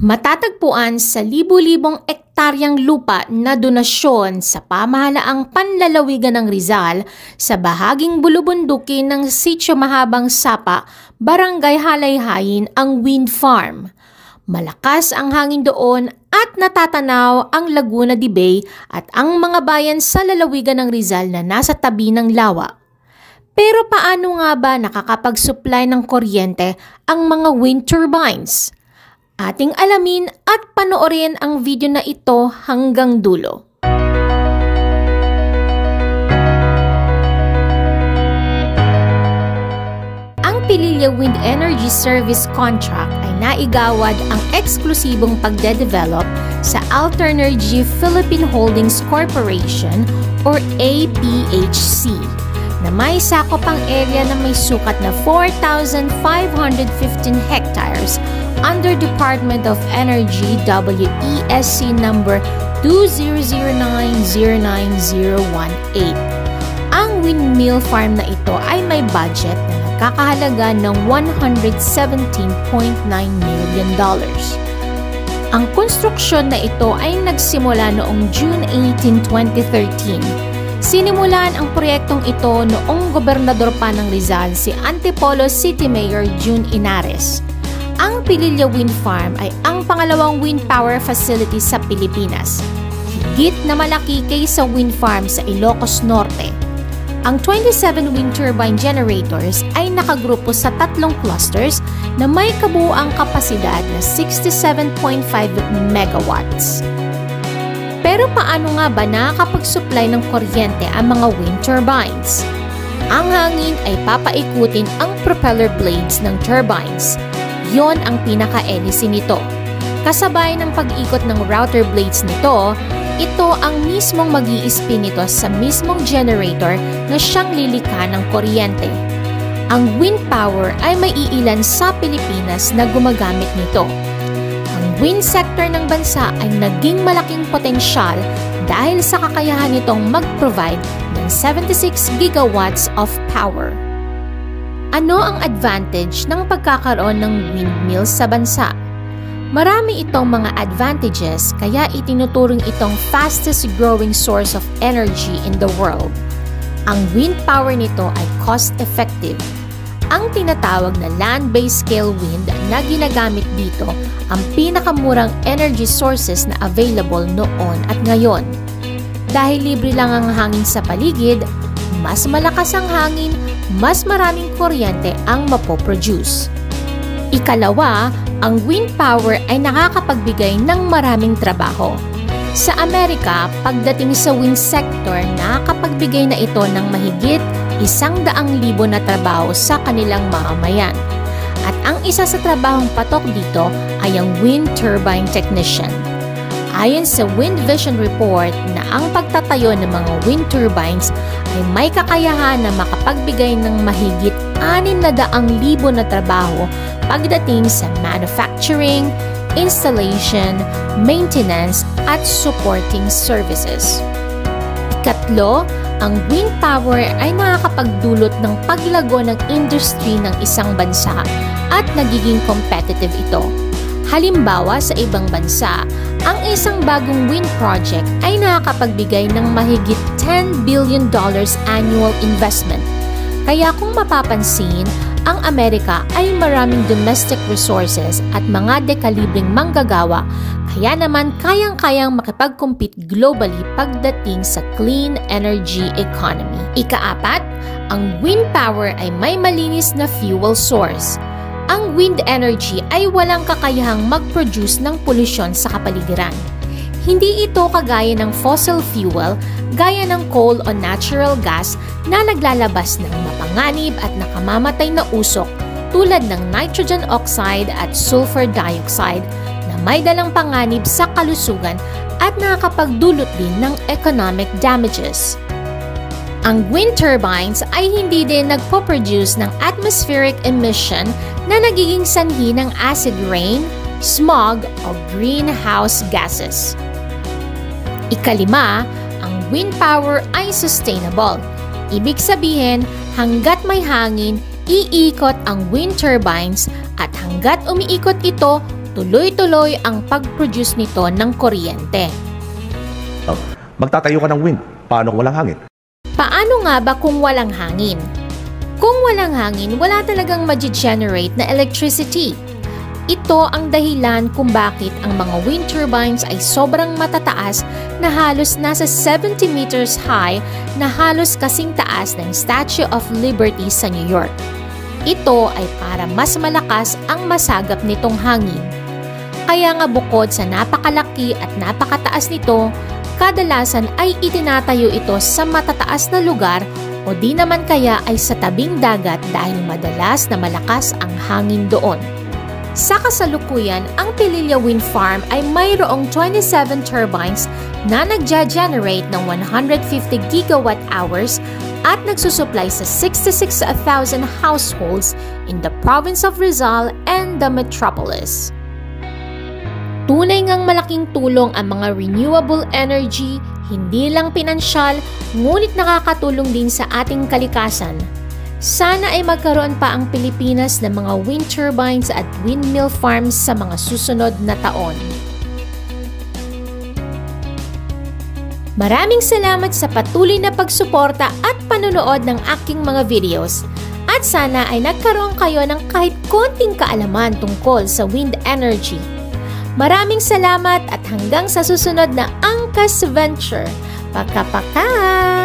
Matatagpuan sa libu-libong ektaryang lupa na donasyon sa pamahalaang panlalawigan ng Rizal sa bahaging bulubundukin ng Sitio Mahabang Sapa, Barangay Halayhayin ang wind farm. Malakas ang hangin doon at natatanaw ang Laguna de Bay at ang mga bayan sa lalawigan ng Rizal na nasa tabi ng lawa. Pero paano nga ba nakakapag-supply ng kuryente ang mga wind turbines? Ating alamin at panoorin ang video na ito hanggang dulo. Ang Pililla Wind Energy Service Contract ay naigawad ang eksklusibong pagde-develop sa Alternergy Philippine Holdings Corporation or APHC na may sakop ang area na may sukat na 4,515 hectares under Department of Energy WESC number 200909018. Ang windmill farm na ito ay may budget na nagkakahalaga ng $117.9 million. Ang konstruksyon na ito ay nagsimula noong June 18, 2013. Sinimulan ang proyektong ito noong gobernador pa ng Rizal si Antipolo City Mayor June Inares. Ang Pililla Wind Farm ay ang pangalawang wind power facility sa Pilipinas. Higit na malaki kaysa wind farm sa Ilocos Norte. Ang 27 wind turbine generators ay nakagrupo sa tatlong clusters na may kabuuang kapasidad na 67.5 megawatts. Pero paano nga ba nakakapag-supply ng kuryente ang mga wind turbines? Ang hangin ay papaikutin ang propeller blades ng turbines. Yon ang pinaka-hélice nito. Kasabay ng pag-ikot ng router blades nito, ito ang mismong mag-i-spin nito sa mismong generator na siyang lilikha ng kuryente. Ang wind power ay may iilan sa Pilipinas na gumagamit nito. Ang wind sector ng bansa ay naging malaking potensyal dahil sa kakayahan nitong mag-provide ng 76 gigawatts of power. Ano ang advantage ng pagkakaroon ng windmill sa bansa? Marami itong mga advantages kaya itinuturing itong fastest growing source of energy in the world. Ang wind power nito ay cost-effective. Ang tinatawag na land-based scale wind na ginagamit dito ang pinakamurang energy sources na available noon at ngayon. Dahil libre lang ang hangin sa paligid, mas malakas ang hangin, mas maraming kuryente ang mapoproduce. Ikalawa, ang wind power ay nakakapagbigay ng maraming trabaho. Sa Amerika, pagdating sa wind sector, nakakapagbigay na ito ng mahigit 100,000 na trabaho sa kanilang mamamayan. At ang isa sa trabahong patok dito ay ang wind turbine technician. Ayon sa Wind Vision Report na ang pagtatayo ng mga wind turbines ay may kakayahan na makapagbigay ng mahigit 600,000 na trabaho pagdating sa manufacturing, installation, maintenance at supporting services. Ikatlo, ang wind power ay nakakapagdulot ng paglago ng industry ng isang bansa at nagiging competitive ito. Halimbawa, sa ibang bansa, ang isang bagong wind project ay nakakapagbigay ng mahigit $10 billion annual investment. Kaya kung mapapansin, ang Amerika ay maraming domestic resources at mga dekalibreng manggagawa, kaya naman kayang-kayang makipag-compete globally pagdating sa clean energy economy. Ikaapat, ang wind power ay may malinis na fuel source. Ang wind energy ay walang kakayahang mag-produce ng polusyon sa kapaligiran. Hindi ito kagaya ng fossil fuel, gaya ng coal o natural gas na naglalabas ng mapanganib at nakamamatay na usok tulad ng nitrogen oxide at sulfur dioxide na may dalang panganib sa kalusugan at nakakapagdulot din ng economic damages. Ang wind turbines ay hindi din nagpo-produce ng atmospheric emission na nagiging sanhi ng acid rain, smog o greenhouse gases. Ikalima, ang wind power ay sustainable. Ibig sabihin, hanggat may hangin, iikot ang wind turbines at hanggat umiikot ito, tuloy-tuloy ang pag-produce nito ng kuryente. Magtatayo ka ng wind. Paano kung walang hangin? Paano nga ba kung walang hangin? Kung walang hangin, wala talagang ma-generate na electricity. Ito ang dahilan kung bakit ang mga wind turbines ay sobrang matataas na halos nasa 70 meters high na halos kasing taas ng Statue of Liberty sa New York. Ito ay para mas malakas ang masagap nitong hangin. Kaya nga bukod sa napakalaki at napakataas nito, kadalasan ay itinatayo ito sa matataas na lugar o di naman kaya ay sa tabing dagat dahil madalas na malakas ang hangin doon. Sa kasalukuyan, ang Pililla Wind Farm ay mayroong 27 turbines na nagja-generate ng 150 gigawatt hours at nagsusupply sa 66,000 households in the province of Rizal and the metropolis. Tunay ngang malaking tulong ang mga renewable energy, hindi lang pinansyal, ngunit nakakatulong din sa ating kalikasan. Sana ay magkaroon pa ang Pilipinas ng mga wind turbines at windmill farms sa mga susunod na taon. Maraming salamat sa patuloy na pagsuporta at panonood ng aking mga videos. At sana ay nagkaroon kayo ng kahit konting kaalaman tungkol sa wind energy. Maraming salamat at hanggang sa susunod na Angkas Venture. Paka-paka!